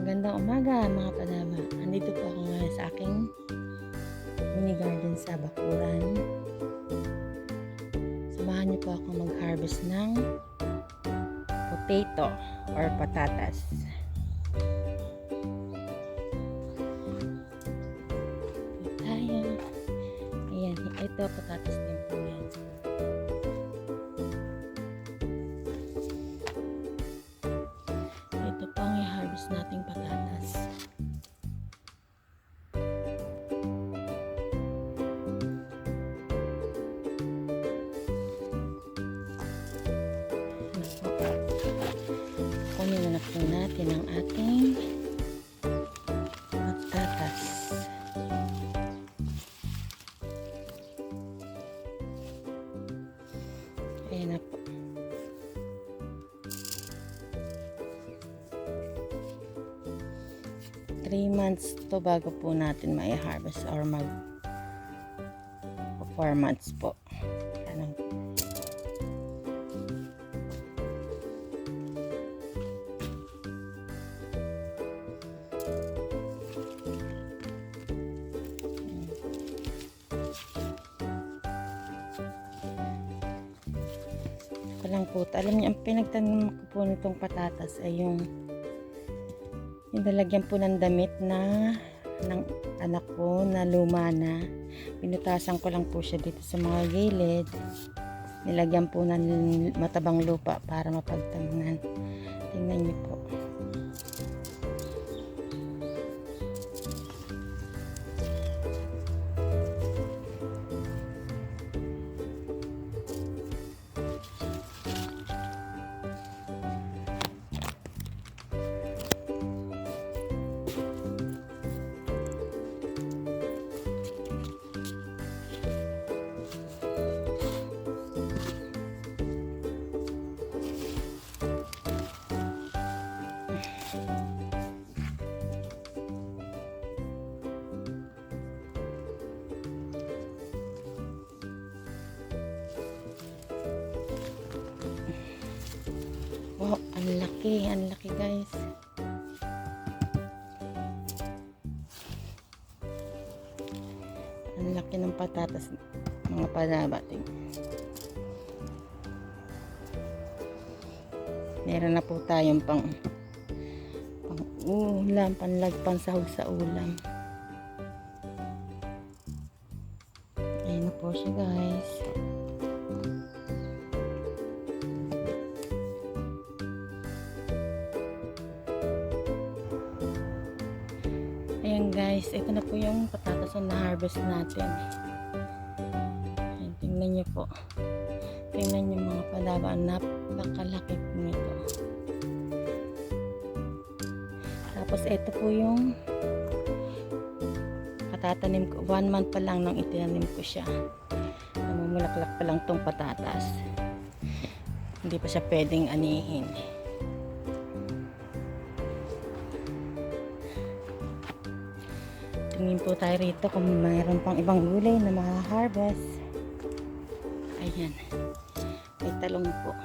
Magandang umaga mga padama. Andito po ako ngayon sa aking mini garden sa bakuran. Samahan niyo po ako mag-harvest ng potato or patatas. Ito tayo. Ayan, ito patatas din po yan. Ito po ang i-harvest nating patatas. Kunin na po natin ang ating patatas. Ayan na po. Three months to bago po natin mai-harvest or 4 months po. Ganun. Ito lang po. Alam niyo, ang pinagtanim ko po nitong patatas ay yung nilagyan po ng damit na ng anak ko na luma na. Pinutasan ko lang po siya dito sa mga gilid. Nilagyan po ng matabang lupa para mapagtamnan. Tingnan niyo po. Wow, ang laki guys. Ang laki ng patatas mga padabating. Meron na po tayong pang ulam, panlagpan sahog sa ulam. Ayan na po siya guys. Ayan guys, ito na po yung patatas na na-harvest natin. Ayan, tingnan nyo po. Tingnan nyo mga padaba, napakalaki po nito. Tapos ito po yung patatanim ko. 1 month pa lang nang itinanim ko siya. Namumulaklak pa lang tong patatas. Hindi pa siya pwedeng anihin. Tingin po tayo rito kung mayroon pang ibang gulay na ma-harvest. Ayan. May talong po.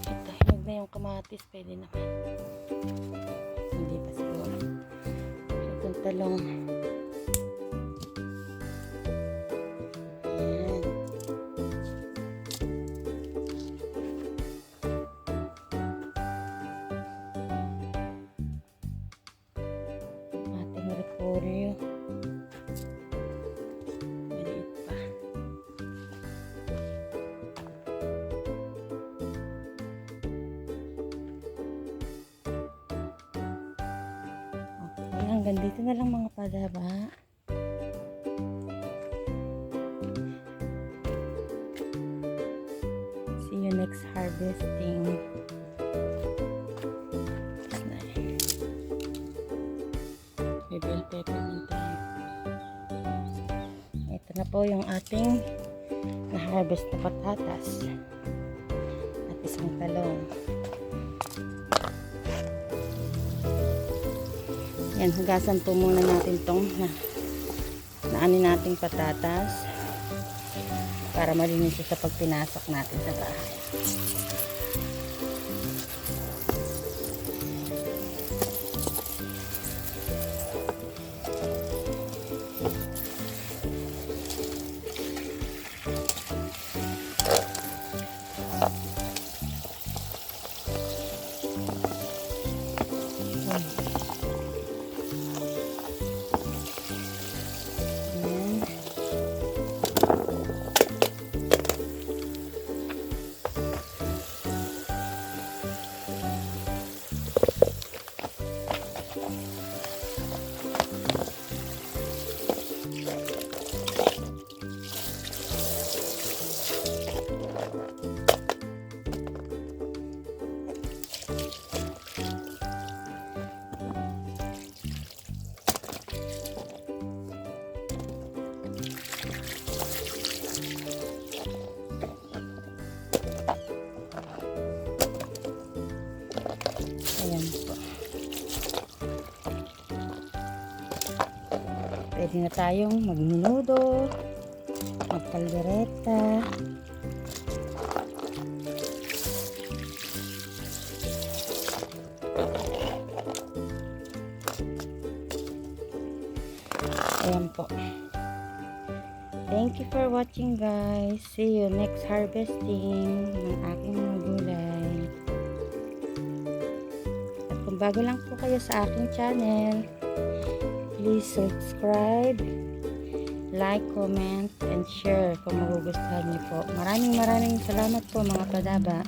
Ito, hinog na yung kamatis. Pwede naman. Hindi pa siguro. Itong talong. Ayan. Repolyo. Maliit pa. Okay, hanggang dito na lang mga padaba. See you next harvesting. Bell pepper din tayo. Ito na po yung ating na-harvest na patatas at isang talong. Yan, hugasan po muna natin itong naanin nating patatas para malinis sa pagpinasok natin sa bahay. Ayan po. Pwede na tayong magmenudo, magkaldereta. Ayan po. Thank you for watching, guys. See you next harvesting ng aking mga gulay. At kung bago lang po kayo sa aking channel, please subscribe, like, comment, and share kung magugustuhan niyo po. Maraming salamat po mga padaba.